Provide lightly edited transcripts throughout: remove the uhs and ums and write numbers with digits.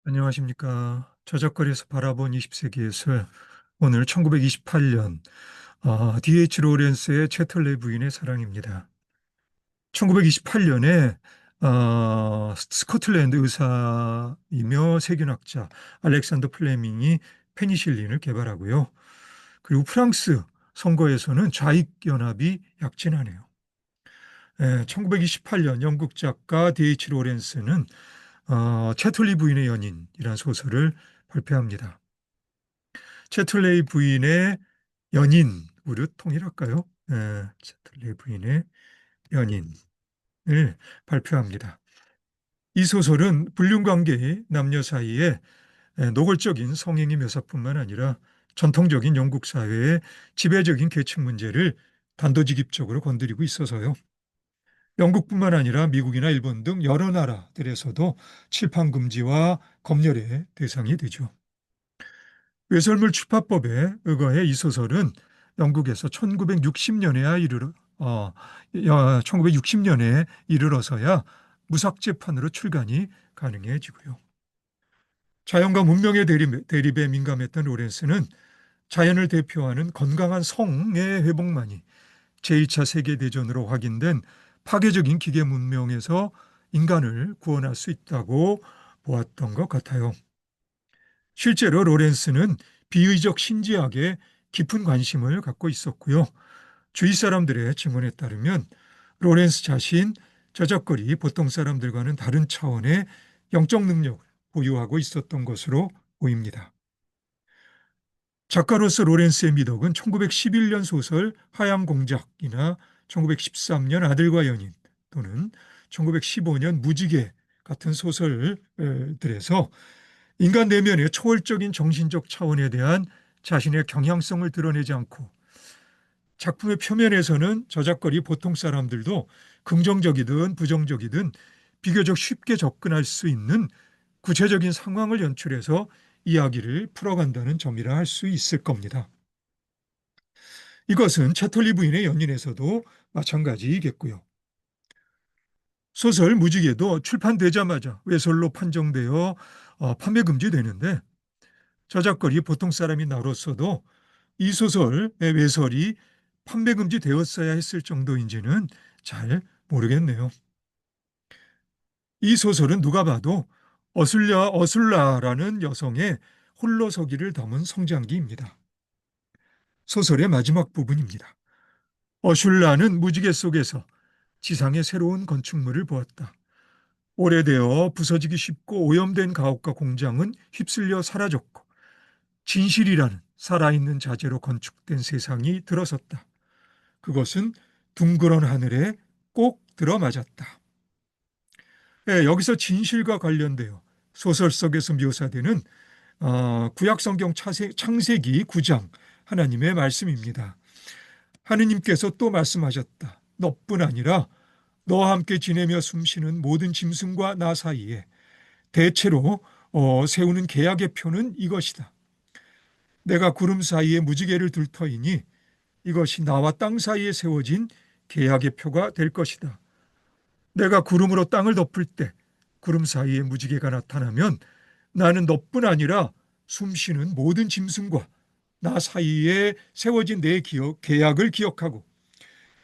안녕하십니까. 저작거리에서 바라본 20세기의 술. 오늘 1928년 D.H. 로렌스의 채털레 부인의 사랑입니다. 1928년에 스코틀랜드 의사이며 세균학자 알렉산더 플레밍이 페니실린을 개발하고요. 그리고 프랑스 선거에서는 좌익연합이 약진하네요. 1928년 영국 작가 D.H. 로렌스는 채틀리 부인의 연인이라는 소설을 발표합니다. 채틀레이 부인의 연인으로 통일할까요? 채틀레이 부인의 연인을 발표합니다. 이 소설은 불륜관계의 남녀 사이에 노골적인 성행위 묘사뿐만 아니라 전통적인 영국 사회의 지배적인 계층 문제를 단도직입적으로 건드리고 있어서요. 영국뿐만 아니라 미국이나 일본 등 여러 나라들에서도 칠판 금지와 검열의 대상이 되죠. 외설물 출판법에 의거해 이 소설은 영국에서 1960년에 이르러서야 무삭제판으로 출간이 가능해지고요. 자연과 문명의 대립에 민감했던 로렌스는 자연을 대표하는 건강한 성의 회복만이 제2차 세계대전으로 확인된 파괴적인 기계 문명에서 인간을 구원할 수 있다고 보았던 것 같아요. 실제로 로렌스는 비의적 신지학에 깊은 관심을 갖고 있었고요. 주위 사람들의 증언에 따르면 로렌스 자신 저작거리 보통 사람들과는 다른 차원의 영적 능력을 보유하고 있었던 것으로 보입니다. 작가로서 로렌스의 미덕은 1911년 소설 하양공작이나 1913년 아들과 연인 또는 1915년 무지개 같은 소설들에서 인간 내면의 초월적인 정신적 차원에 대한 자신의 경향성을 드러내지 않고 작품의 표면에서는 저작거리 보통 사람들도 긍정적이든 부정적이든 비교적 쉽게 접근할 수 있는 구체적인 상황을 연출해서 이야기를 풀어간다는 점이라 할 수 있을 겁니다. 이것은 채털리 부인의 연인에서도 마찬가지이겠고요. 소설 무지개도 출판되자마자 외설로 판정되어 판매 금지되는데 저작거리 보통 사람이 나로서도 이 소설의 외설이 판매 금지되었어야 했을 정도인지는 잘 모르겠네요. 이 소설은 누가 봐도 어술라라는 여성의 홀로서기를 담은 성장기입니다. 소설의 마지막 부분입니다. 어슐라는 무지개 속에서 지상의 새로운 건축물을 보았다. 오래되어 부서지기 쉽고 오염된 가옥과 공장은 휩쓸려 사라졌고 진실이라는 살아있는 자재로 건축된 세상이 들어섰다. 그것은 둥그런 하늘에 꼭 들어맞았다. 여기서 진실과 관련되어 소설 속에서 묘사되는 구약 성경 창세기 9장 하나님의 말씀입니다. 하느님께서 또 말씀하셨다. 너뿐 아니라 너와 함께 지내며 숨쉬는 모든 짐승과 나 사이에 대체로 세우는 계약의 표는 이것이다. 내가 구름 사이에 무지개를 둘 터이니 이것이 나와 땅 사이에 세워진 계약의 표가 될 것이다. 내가 구름으로 땅을 덮을 때 구름 사이에 무지개가 나타나면 나는 너뿐 아니라 숨쉬는 모든 짐승과 나 사이에 세워진 내 계약을 기억하고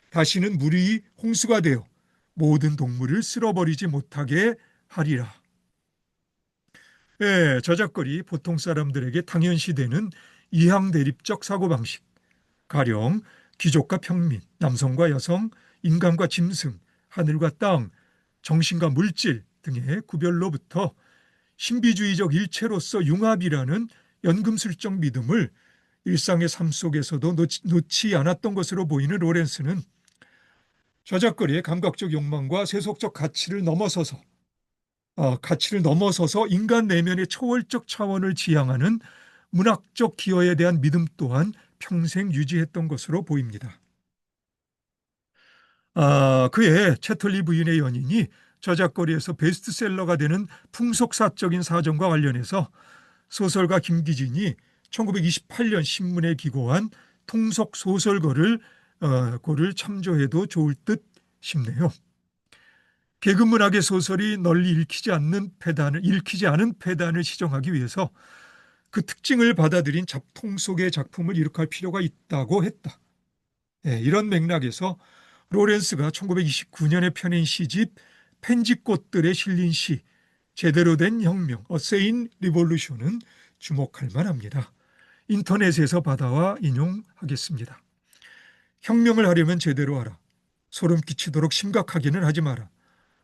다시는 물이 홍수가 되어 모든 동물을 쓸어버리지 못하게 하리라. 저작거리 보통 사람들에게 당연시되는 이항대립적 사고방식, 가령 귀족과 평민, 남성과 여성, 인간과 짐승, 하늘과 땅, 정신과 물질 등의 구별로부터 신비주의적 일체로서 융합이라는 연금술적 믿음을 일상의 삶 속에서도 놓지 않았던 것으로 보이는 로렌스는 저작거리의 감각적 욕망과 세속적 가치를 넘어서서 인간 내면의 초월적 차원을 지향하는 문학적 기여에 대한 믿음 또한 평생 유지했던 것으로 보입니다. 그의 채털리 부인의 연인이 저작거리에서 베스트셀러가 되는 풍속사적인 사정과 관련해서 소설가 김기진이 1928년 신문에 기고한 통속소설거를 고를 참조해도 좋을 듯 싶네요. 계급문학의 소설이 널리 읽히지 않은 패단을 시정하기 위해서 그 특징을 받아들인 작품 속의 작품을 이룩할 필요가 있다고 했다. 이런 맥락에서 로렌스가 1929년에 펴낸 시집 펜지꽃들에 실린 시 제대로 된 혁명, A Sane Revolution은 주목할 만합니다. 인터넷에서 받아와 인용하겠습니다. 혁명을 하려면 제대로 하라. 소름 끼치도록 심각하게는 하지 마라.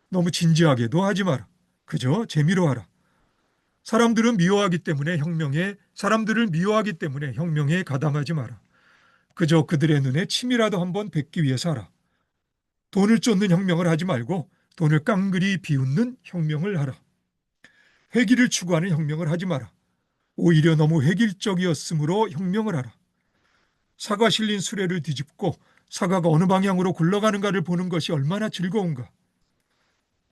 너무 진지하게도 하지 마라. 그저 재미로 하라. 사람들을 미워하기 때문에 혁명에 가담하지 마라. 그저 그들의 눈에 침이라도 한번 뱉기 위해서 하라. 돈을 쫓는 혁명을 하지 말고 돈을 깡그리 비웃는 혁명을 하라. 회기를 추구하는 혁명을 하지 마라. 오히려 너무 획일적이었으므로 혁명을 하라. 사과 실린 수레를 뒤집고 사과가 어느 방향으로 굴러가는가를 보는 것이 얼마나 즐거운가.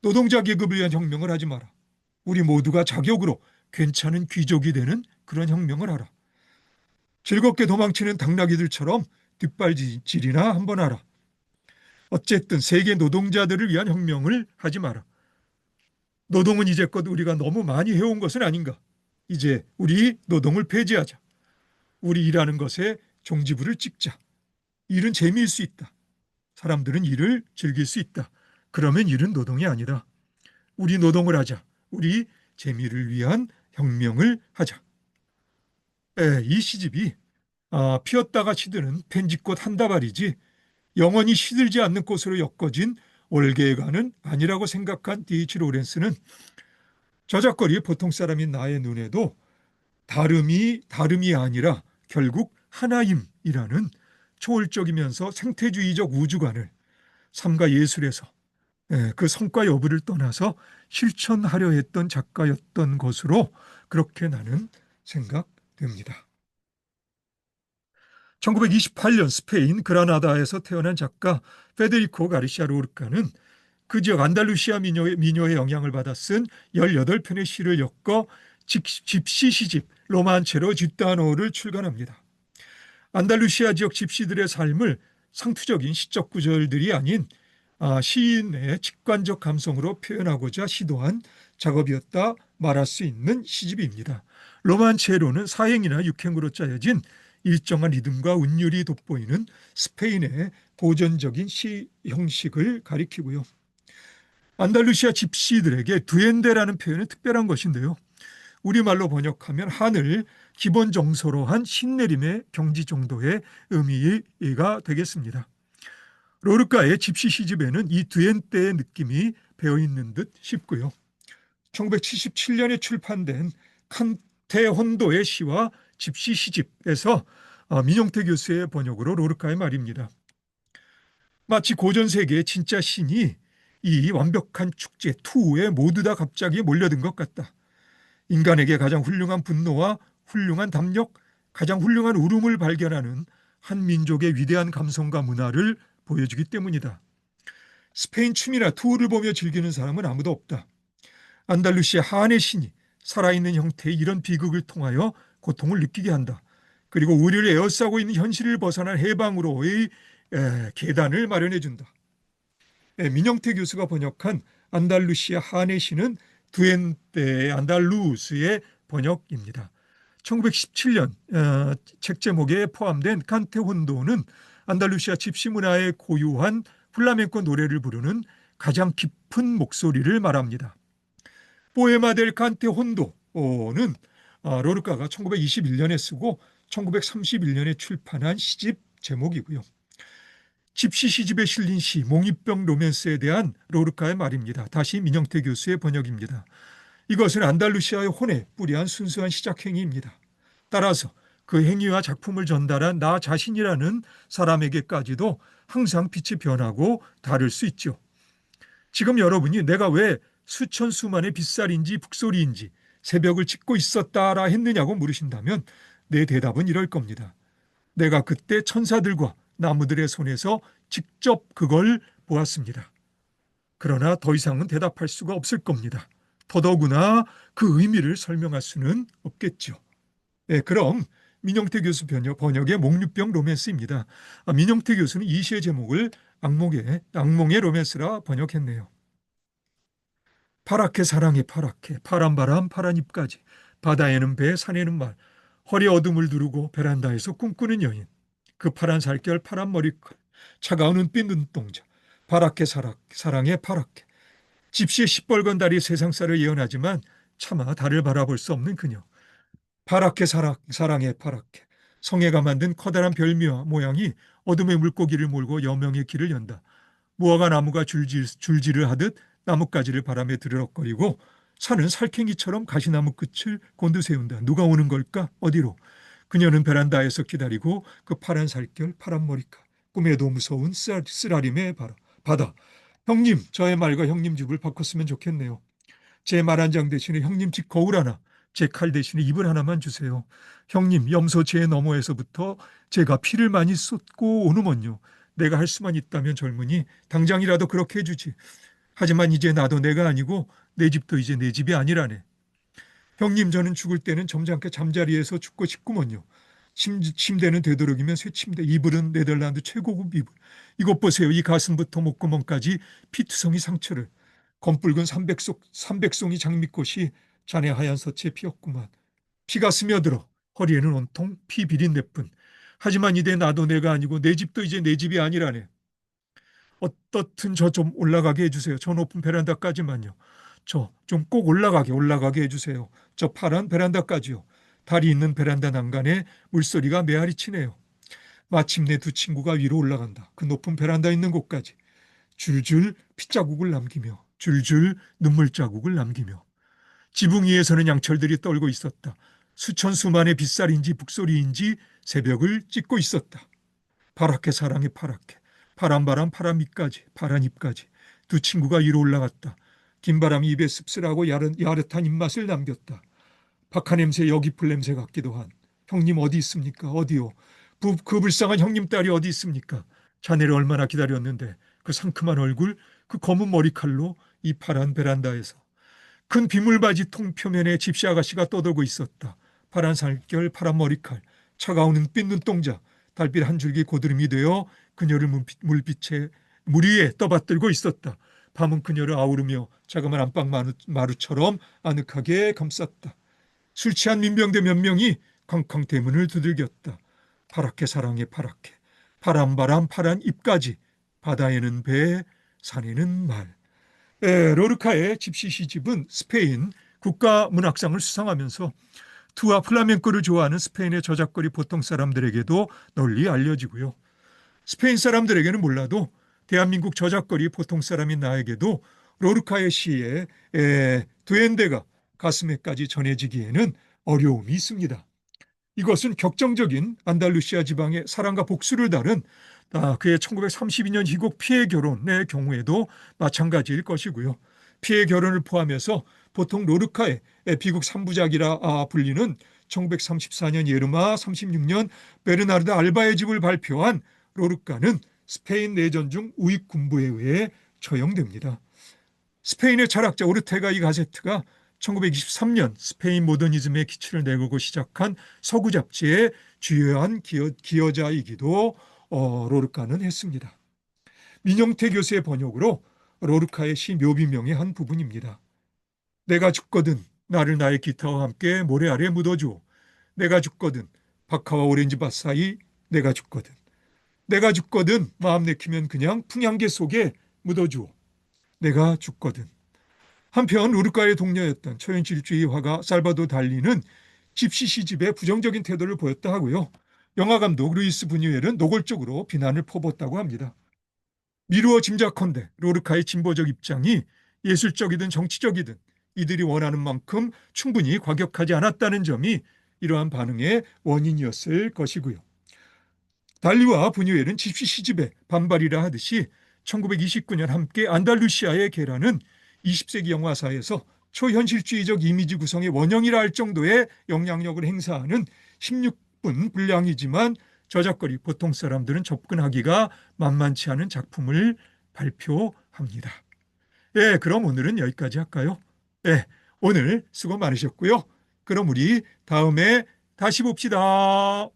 노동자 계급을 위한 혁명을 하지 마라. 우리 모두가 자격으로 괜찮은 귀족이 되는 그런 혁명을 하라. 즐겁게 도망치는 당나귀들처럼 뒷발질이나 한번 하라. 어쨌든 세계 노동자들을 위한 혁명을 하지 마라. 노동은 이제껏 우리가 너무 많이 해온 것은 아닌가. 이제 우리 노동을 폐지하자. 우리 일하는 것에 종지부를 찍자. 일은 재미일 수 있다. 사람들은 일을 즐길 수 있다. 그러면 일은 노동이 아니다. 우리 노동을 하자. 우리 재미를 위한 혁명을 하자. 이 시집이 피었다가 시드는 펜지꽃 한 다발이지 영원히 시들지 않는 꽃으로 엮어진 월계관은 아니라고 생각한 D.H. 로렌스는 저작거리의 보통 사람인 나의 눈에도 다름이 아니라 결국 하나임이라는 초월적이면서 생태주의적 우주관을 삶과 예술에서 그 성과 여부를 떠나서 실천하려 했던 작가였던 것으로 그렇게 나는 생각됩니다. 1928년 스페인 그라나다에서 태어난 작가 페데리코 가르시아 로르카는 그 지역 안달루시아 민요의 영향을 받아 쓴 18편의 시를 엮어 집시 시집 로만체로 지타노를 출간합니다. 안달루시아 지역 집시들의 삶을 상투적인 시적 구절들이 아닌 시인의 직관적 감성으로 표현하고자 시도한 작업이었다 말할 수 있는 시집입니다. 로만체로는 사행이나 육행으로 짜여진 일정한 리듬과 운율이 돋보이는 스페인의 고전적인 시 형식을 가리키고요. 안달루시아 집시들에게 두엔데라는 표현은 특별한 것인데요. 우리말로 번역하면 하늘, 기본 정서로 한 신내림의 경지 정도의 의미가 되겠습니다. 로르카의 집시 시집에는 이 두엔데의 느낌이 배어있는 듯 싶고요. 1977년에 출판된 칸테 혼도의 시와 집시 시집에서 민용태 교수의 번역으로 로르카의 말입니다. 마치 고전 세계의 진짜 신이 이 완벽한 축제 투에 모두 다 갑자기 몰려든 것 같다. 인간에게 가장 훌륭한 분노와 훌륭한 담력, 가장 훌륭한 울음을 발견하는 한 민족의 위대한 감성과 문화를 보여주기 때문이다. 스페인 춤이나 투를 보며 즐기는 사람은 아무도 없다. 안달루시아 한의 신이 살아있는 형태의 이런 비극을 통하여 고통을 느끼게 한다. 그리고 우리를 에워싸고 있는 현실을 벗어난 해방으로의 계단을 마련해 준다. 민영태 교수가 번역한 안달루시아 한의 시는 두엔데 안달루스의 번역입니다. 1917년 책 제목에 포함된 칸테 혼도는 안달루시아 집시 문화에 고유한 플라멩코 노래를 부르는 가장 깊은 목소리를 말합니다. 포에마 델 칸테 혼도는 로르카가 1921년에 쓰고 1931년에 출판한 시집 제목이고요. 집시 시집에 실린 시 몽이병 로맨스에 대한 로르카의 말입니다. 다시 민영태 교수의 번역입니다. 이것은 안달루시아의 혼에 뿌리한 순수한 시작 행위입니다. 따라서 그 행위와 작품을 전달한 나 자신이라는 사람에게까지도 항상 빛이 변하고 다를 수 있죠. 지금 여러분이 내가 왜 수천 수만의 빗살인지 북소리인지 새벽을 찍고 있었다라 했느냐고 물으신다면 내 대답은 이럴 겁니다. 내가 그때 천사들과 나무들의 손에서 직접 그걸 보았습니다. 그러나 더 이상은 대답할 수가 없을 겁니다. 더더구나 그 의미를 설명할 수는 없겠죠. 그럼 민영태 교수 번역의 몽유병 로맨스입니다. 민영태 교수는 이 시의 제목을 악몽의 로맨스라 번역했네요. 파랗게 사랑해 파랗게 파란 바람 파란 잎까지 바다에는 배 산에는 말 허리 어둠을 두르고 베란다에서 꿈꾸는 여인 그 파란 살결 파란 머리칼 차가운 눈빛 눈동자 파랗게 사랑해 파랗게 집시의 시뻘건 다리 세상살을 예언하지만 차마 달을 바라볼 수 없는 그녀 파랗게 사랑해 파랗게 성애가 만든 커다란 별미와 모양이 어둠의 물고기를 몰고 여명의 길을 연다. 무화과 나무가 줄지를 하듯 나뭇가지를 바람에 드르륵거리고 산은 살쾡이처럼 가시나무 끝을 곤두세운다. 누가 오는 걸까? 어디로? 그녀는 베란다에서 기다리고 그 파란 살결, 파란 머리칼, 꿈에도 무서운 쓰라림의 바다. 형님, 저의 말과 형님 집을 바꿨으면 좋겠네요. 제 말 한 장 대신에 형님 집 거울 하나, 제 칼 대신에 이불 하나만 주세요. 형님, 염소 제 너머에서부터 제가 피를 많이 쏟고 오누먼요. 내가 할 수만 있다면 젊으니 당장이라도 그렇게 해주지. 하지만 이제 나도 내가 아니고 내 집도 이제 내 집이 아니라네. 형님, 저는 죽을 때는 점잖게 잠자리에서 죽고 싶구먼요. 침대는 되도록이면 새 침대, 이불은 네덜란드 최고급 이불. 이것 보세요. 이 가슴부터 목구멍까지 피투성이 상처를. 검붉은 삼백송이 장미꽃이 자네 하얀 서치에 피었구만. 피가 스며들어 허리에는 온통 피 비린내뿐. 하지만 이제 나도 내가 아니고 내 집도 이제 내 집이 아니라네. 어떻든 저 좀 올라가게 해주세요. 저 높은 베란다까지만요. 저 좀 꼭 올라가게 해주세요. 저 파란 베란다까지요. 달이 있는 베란다 난간에 물소리가 메아리 치네요. 마침내 두 친구가 위로 올라간다. 그 높은 베란다 있는 곳까지. 줄줄 핏자국을 남기며 줄줄 눈물 자국을 남기며 지붕 위에서는 양철들이 떨고 있었다. 수천 수만의 빗살인지 북소리인지 새벽을 찢고 있었다. 파랗게 사랑해 파랗게 파란 바람 파란 잎까지 파란 잎까지 두 친구가 위로 올라갔다. 긴 바람이 입에 씁쓸하고 야릇한 입맛을 남겼다. 박하 냄새 여기풀 냄새 같기도 한 형님 어디 있습니까? 어디요? 그 불쌍한 형님 딸이 어디 있습니까? 자네를 얼마나 기다렸는데 그 상큼한 얼굴 그 검은 머리칼로 이 파란 베란다에서 큰 비물바지 통 표면에 집시 아가씨가 떠들고 있었다. 파란 살결 파란 머리칼 차가운 눈빛 눈동자 달빛 한 줄기 고드름이 되어 그녀를 물 위에 떠받들고 있었다. 밤은 그녀를 아우르며 자그마한 안방 마루처럼 아늑하게 감쌌다. 술 취한 민병대 몇 명이 쾅쾅 대문을 두들겼다. 파랗게 사랑해 파랗게 파란 바람 파란 잎까지 바다에는 배 산에는 말. 로르카의 집시 시집은 스페인 국가문학상을 수상하면서 투와 플라멩코를 좋아하는 스페인의 저작거리 보통 사람들에게도 널리 알려지고요. 스페인 사람들에게는 몰라도 대한민국 저작거리 보통 사람인 나에게도 로르카의 시에 두엔데가 가슴에까지 전해지기에는 어려움이 있습니다. 이것은 격정적인 안달루시아 지방의 사랑과 복수를 다룬 그의 1932년 희곡 피해 결혼의 경우에도 마찬가지일 것이고요. 피해 결혼을 포함해서 보통 로르카의 비극 3부작이라 불리는 1934년 예르마, 36년 베르나르드 알바의 집을 발표한 로르카는 스페인 내전 중 우익 군부에 의해 처형됩니다. 스페인의 철학자 오르테가 이 가세트가 1923년 스페인 모더니즘의 기치를 내걸고 시작한 서구 잡지의 주요한 기여자이기도 로르카는 했습니다. 민영태 교수의 번역으로 로르카의 시 묘비명의 한 부분입니다. 내가 죽거든 나를 나의 기타와 함께 모래 아래 묻어주오. 내가 죽거든 박하와 오렌지밭 사이 내가 죽거든. 내가 죽거든 마음 내키면 그냥 풍향계 속에 묻어주오. 내가 죽거든. 한편 로르카의 동료였던 초현실주의 화가 살바도 달리는 집시 시집에 부정적인 태도를 보였다 하고요. 영화감독 루이스 부뉴엘은 노골적으로 비난을 퍼붓었다고 합니다. 미루어 짐작컨대 로르카의 진보적 입장이 예술적이든 정치적이든 이들이 원하는 만큼 충분히 과격하지 않았다는 점이 이러한 반응의 원인이었을 것이고요. 달리와 부뉴엘은 집시 시집에 반발이라 하듯이 1929년 함께 안달루시아의 계라는 20세기 영화사에서 초현실주의적 이미지 구성의 원형이라 할 정도의 영향력을 행사하는 16분 분량이지만 저작거리 보통 사람들은 접근하기가 만만치 않은 작품을 발표합니다. 그럼 오늘은 여기까지 할까요? 오늘 수고 많으셨고요. 그럼 우리 다음에 다시 봅시다.